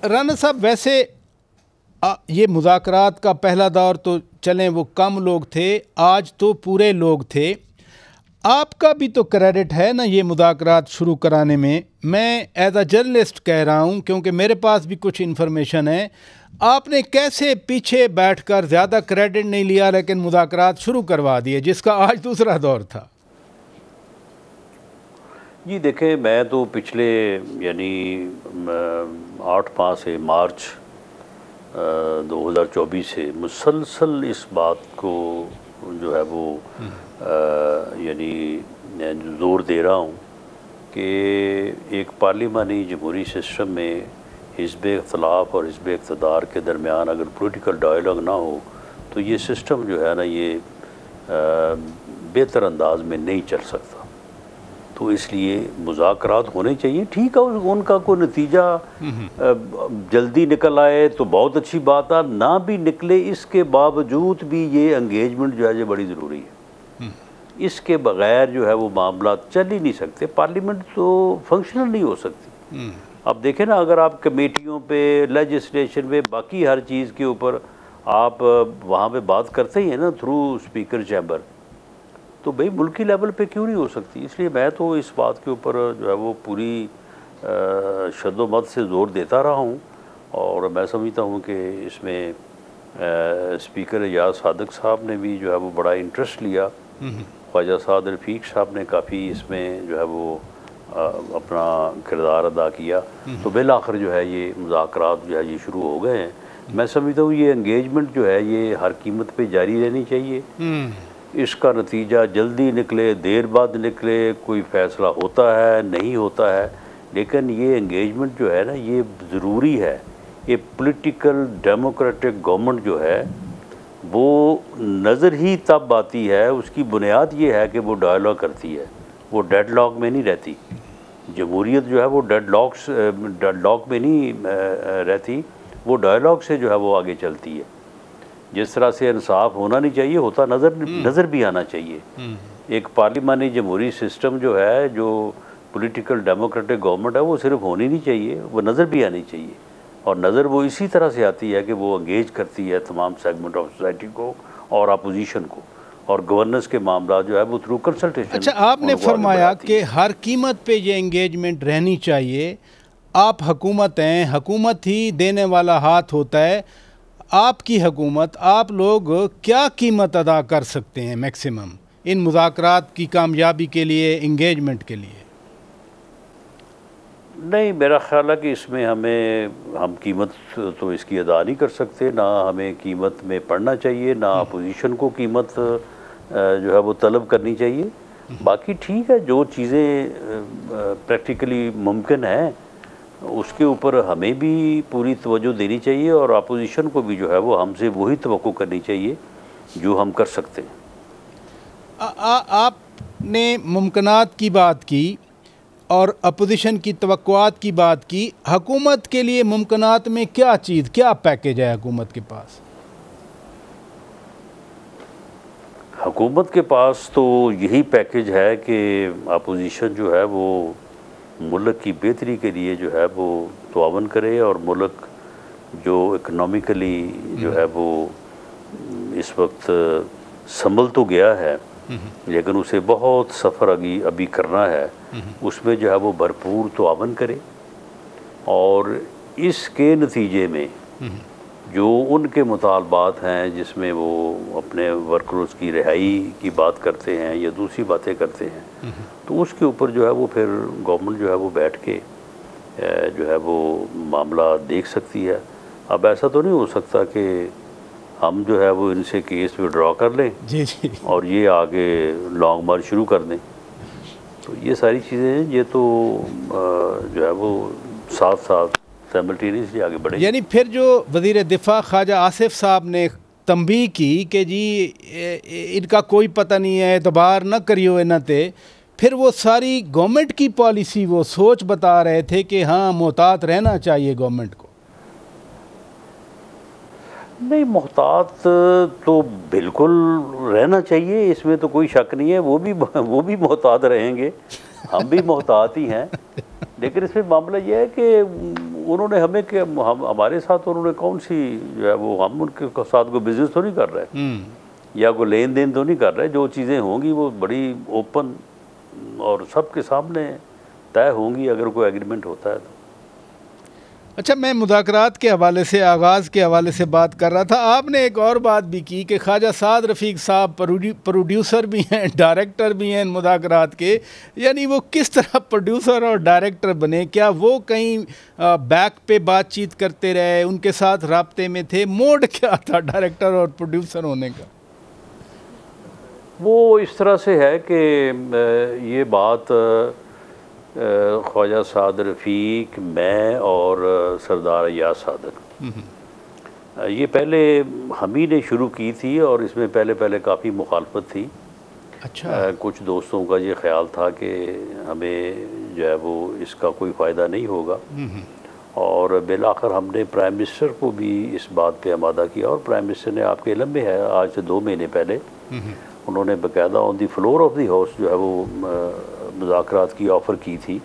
राना साहब, वैसे ये मुज़ाकरात का पहला दौर तो चलें वो कम लोग थे, आज तो पूरे लोग थे। आपका भी तो क्रेडिट है ना ये मुज़ाकरात शुरू कराने में। मैं एज अ जर्नलिस्ट कह रहा हूँ क्योंकि मेरे पास भी कुछ इन्फॉर्मेशन है। आपने कैसे पीछे बैठकर ज़्यादा क्रेडिट नहीं लिया लेकिन मुज़ाकरात शुरू करवा दिए, जिसका आज दूसरा दौर था। जी देखें, मैं तो पिछले यानी 8 से मार्च 2024 से मुसलसल इस बात को जो है वो यानी ज़ोर दे रहा हूँ कि एक पार्लिमानी जमहूरी सिस्टम में हिज़्ब इख्तिलाफ और हिज़्ब इक़्तिदार के दरमियान अगर पॉलिटिकल डायलॉग ना हो तो ये सिस्टम जो है ना ये बेहतर अंदाज में नहीं चल सकता। तो इसलिए मुज़ाकरात होने चाहिए। ठीक है, उनका कोई नतीजा जल्दी निकल आए तो बहुत अच्छी बात है, ना भी निकले इसके बावजूद भी ये एंगेजमेंट जो है ये बड़ी ज़रूरी है। इसके बग़ैर जो है वो मामला चल ही नहीं सकते, पार्लियामेंट तो फंक्शनल नहीं हो सकती। अब देखें ना, अगर आप कमेटियों पे, लेजिस्लेशन पे, बाकी हर चीज़ के ऊपर आप वहाँ पे बात करते ही हैं ना थ्रू स्पीकर चैम्बर, तो भाई मुल्की लेवल पे क्यों नहीं हो सकती। इसलिए मैं तो इस बात के ऊपर जो है वो पूरी शद्दोमत से ज़ोर देता रहा हूँ और मैं समझता हूँ कि इसमें स्पीकर एजाज सादिक साहब ने भी जो है वो बड़ा इंटरेस्ट लिया, ख्वाजा साद रफ़ीक साहब ने काफ़ी इसमें जो है वो अपना किरदार अदा किया। तो बिल आखिर जो है ये मुज़ाकरात जो है ये शुरू हो गए हैं। मैं समझता हूँ ये एंगेजमेंट जो है ये हर कीमत पे जारी रहनी चाहिए। इसका नतीजा जल्दी निकले, देर बाद निकले, कोई फ़ैसला होता है नहीं होता है, लेकिन ये एंगेजमेंट जो है ना ये ज़रूरी है। ये पॉलिटिकल डेमोक्रेटिक गवर्नमेंट जो है वो नज़र ही तब आती है, उसकी बुनियाद ये है कि वो डायलॉग करती है, वो डेडलॉक में नहीं रहती। जमहूरियत जो है वो डेडलॉक में नहीं रहती, वो डायलॉग से जो है वो आगे चलती है। जिस तरह से इंसाफ होना नहीं चाहिए, होता नज़र भी आना चाहिए। एक पार्लिमानी जमहूरी सिस्टम जो है, जो पॉलिटिकल डेमोक्रेटिक गवर्नमेंट है, वो सिर्फ होनी नहीं चाहिए, वो नज़र भी आनी चाहिए। और नज़र वो इसी तरह से आती है कि वो एंगेज करती है तमाम सेगमेंट ऑफ सोसाइटी को और अपोजिशन को, और गवर्नेंस के मामला जो है वो थ्रू कंसल्टेशन। अच्छा, आपने फरमाया कि हर कीमत पे ये एंगेजमेंट रहनी चाहिए। आप हुकूमत हैं, हुकूमत ही देने वाला हाथ होता है। आपकी हुकूमत, आप लोग क्या कीमत अदा कर सकते हैं मैक्सिमम इन मुज़ाकरात की कामयाबी के लिए, एंगेजमेंट के लिए? नहीं, मेरा ख्याल है कि इसमें हम कीमत तो इसकी अदा नहीं कर सकते, ना हमें कीमत में पड़ना चाहिए, ना अपोजिशन को कीमत जो है वो तलब करनी चाहिए। बाकी ठीक है, जो चीज़ें प्रैक्टिकली मुमकिन है उसके ऊपर हमें भी पूरी तवज्जो देनी चाहिए और अपोजिशन को भी जो है वो हमसे वही तवक्को करनी चाहिए जो हम कर सकते हैं। आपने मुमकिनात की बात की और अपोजिशन की तवक्कुआत की बात की। हुकूमत के लिए मुमकिनात में क्या चीज़, क्या पैकेज है हुकूमत के पास? हुकूमत के पास तो यही पैकेज है कि अपोजिशन जो है वो मुल्क की बेहतरी के लिए जो है वो तावन करे, और मुल्क जो इकनॉमिकली जो है वो इस वक्त संभल तो गया है लेकिन उसे बहुत सफ़र अभी करना है, उसमें जो है वो भरपूर तावन करे। और इसके नतीजे में जो उनके मुतालबात हैं, जिसमें वो अपने वर्कर्स की रिहाई की बात करते हैं या दूसरी बातें करते हैं, तो उसके ऊपर जो है वो फिर गवर्नमेंट जो है वो बैठ के जो है वो मामला देख सकती है। अब ऐसा तो नहीं हो सकता कि हम जो है वो इनसे केस विड्रॉ कर लें जी और ये आगे लॉन्ग मार्च शुरू कर दें। तो ये सारी चीज़ें हैं, ये तो जो है वो साथ साथ साइमल्टेनियसली आगे बढ़े। यानी फिर जो वज़ीर दिफा ख्वाजा आसिफ साहब ने तंबीह की कि जी इनका कोई पता नहीं है, एतबार न करियो इन्हां ते, फिर वो सारी गवर्नमेंट की पॉलिसी, वो सोच बता रहे थे कि हाँ मोहतात रहना चाहिए गवर्नमेंट को। नहीं, मोहतात तो बिल्कुल रहना चाहिए, इसमें तो कोई शक नहीं है। वो भी मोहतात रहेंगे, हम भी मोहतात ही हैं। लेकिन इसमें मामला ये है कि उन्होंने हमें कि हम हमारे साथ उन्होंने कौन सी जो है वो, हम उनके साथ कोई बिजनेस तो नहीं कर रहे या कोई लेन देन तो नहीं कर रहे। जो चीज़ें होंगी वो बड़ी ओपन और सबके सामने तय होंगी अगर कोई एग्रीमेंट होता है तो। अच्छा, मैं मुज़ाकरात के हवाले से, आगाज़ के हवाले से बात कर रहा था। आपने एक और बात भी की कि ख्वाजा साद रफ़ीक साहब प्रोड्यूसर भी हैं, डायरेक्टर भी हैं मुज़ाकरात के। यानी वो किस तरह प्रोड्यूसर और डायरेक्टर बने? क्या वो कहीं बैक पे बातचीत करते रहे, उनके साथ राब्ते में थे? मोड क्या था डायरेक्टर और प्रोड्यूसर होने का? वो इस तरह से है कि ये बात ख्वाजा साद रफ़ीक, मैं और सरदार अय्याज सादक, ये पहले हम ही ने शुरू की थी और इसमें पहले काफ़ी मुखालफत थी। अच्छा। कुछ दोस्तों का ये ख्याल था कि हमें जो है वो इसका कोई फ़ायदा नहीं होगा, और बिलाखिर हमने प्राइम मिनिस्टर को भी इस बात पे आमादा किया, और प्राइम मिनिस्टर ने, आपके इल्म में है, आज से 2 महीने पहले उन्होंने बाकायदा on the floor of the house जो है वो मुज़ाकरात की ऑफ़र की थी।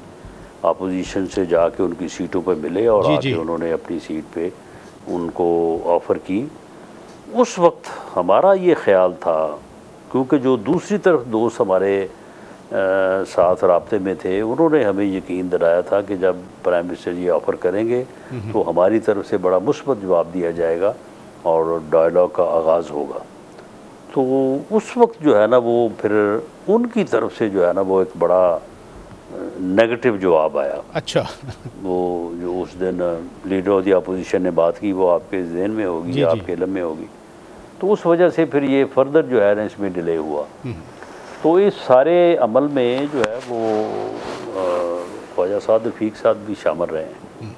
अपोजिशन से जाके उनकी सीटों पर मिले और आके उन्होंने अपनी सीट पे उनको ऑफ़र की। उस वक्त हमारा ये ख्याल था, क्योंकि जो दूसरी तरफ दोस्त हमारे साथ राब्ते में थे, उन्होंने हमें यकीन दिलाया था कि जब प्राइम मिनिस्टर ये ऑफ़र करेंगे तो हमारी तरफ से बड़ा मुस्बत जवाब दिया जाएगा और डायलॉग का आगाज़ होगा। तो उस वक्त जो है ना वो फिर उनकी तरफ से जो है ना वो एक बड़ा नेगेटिव जवाब आया। अच्छा। वो जो उस दिन लीडर ऑफ द अपोजिशन ने बात की वो आपके ज़हन में होगी, आपके इल्म में होगी। तो उस वजह से फिर ये फर्दर जो है ना इसमें डिले हुआ। तो इस सारे अमल में जो है वो ख्वाजा साद रफ़ीक साहब भी शामिल रहे हैं।